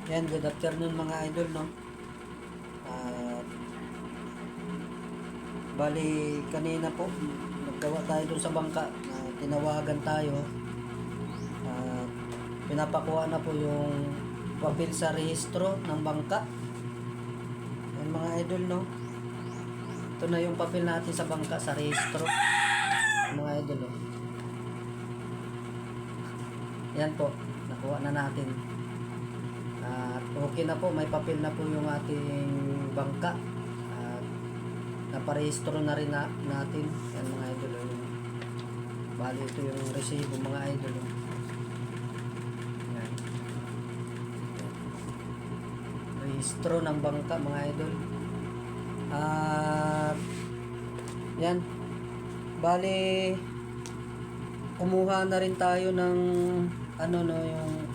Yan, good afternoon mga idol, no? At bali kanina po, naggawa tayo dun sa bangka na tinawagan tayo. At pinapakuha na po yung papel sa rehistro ng bangka. Yan mga idol, no? Ito na yung papel natin sa bangka sa rehistro. Mga idol, no? Yan po, nakuha na natin. At okay na po, may papel na po yung ating bangka. At naparehistro na rin natin. Yan mga idol. Bali ito yung resibo mga idol. Yan. Rehistro ng bangka mga idol. At yan. Bali kumuha na rin tayo ng yung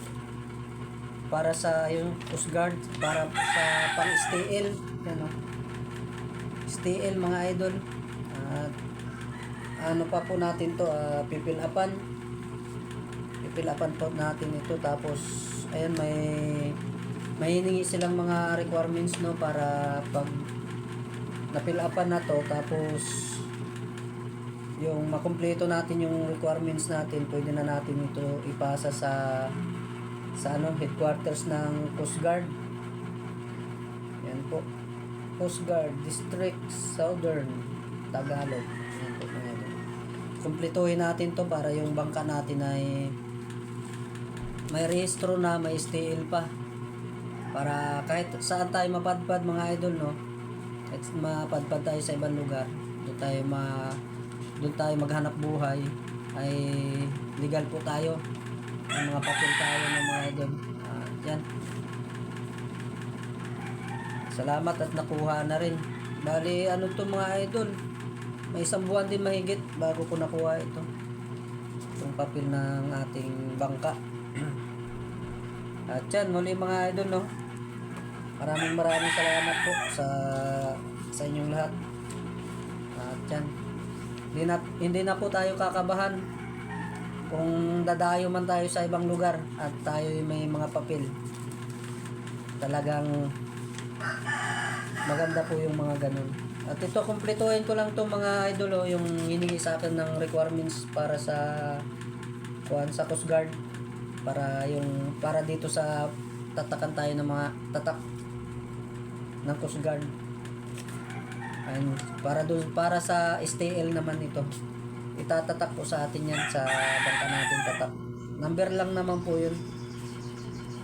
para sa yung Coast Guard, para sa pang STL, STL mga idol. At ano pa po natin to, pipilapan po natin ito. Tapos ayan, may hiningi silang mga requirements, no, para pag napilapan na to, tapos yung makumpleto natin yung requirements natin, pwede na natin ito ipasa sa headquarters ng Coast Guard. Yan po, Coast Guard District Southern Tagalog. Yan po, kumpletuhin natin to para yung bangka natin ay may rehistro na, may STL pa, para kahit saan tayo mapadpad mga idol, no, kahit mapadpad tayo sa ibang lugar, doon tayo maghanap buhay, ay legal po tayo, may mga papel tayo ng mga idol. Yan, salamat at nakuha na rin. Bali ano to mga idol, may isang buwan din mahigit bago ko nakuha itong papel ng ating bangka. At yan, muli mga idol, no, maraming salamat po sa inyong lahat. At yan, hindi na po tayo kakabahan kung dadayo man tayo sa ibang lugar at tayo may mga papel. Talagang maganda po yung mga ganun. At ito, kumpletuhin ko lang to mga idol, yung hiningi sa akin ng requirements para sa Coast Guard, para dito sa tatakan tayo ng mga tatak ng Coast Guard. And para sa STL naman ito, itatatak po sa atin yan sa bangka natin, tatak. Number lang naman po yun.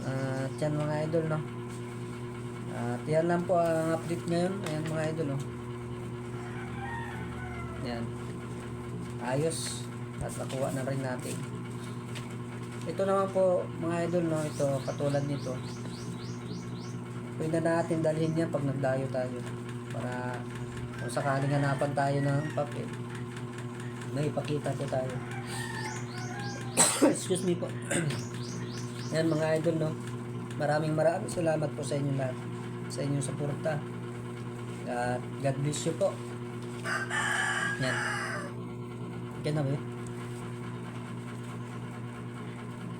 At yan mga idol, no. At yan lang po ang update ngayon. Ayan mga idol, no. Yan. Ayos. At nakuha na rin natin. Ito naman po mga idol, no. Ito, katulad nito, pwede na natin dalhin yan pag nagdayo tayo, para kung sakaling hanapan tayo ng papel, may ipakita po tayo. Excuse me po. Yan mga idol, no, maraming salamat po sa inyo lahat, sa inyong suporta. At God bless you po. Yan. Okay na ba yun?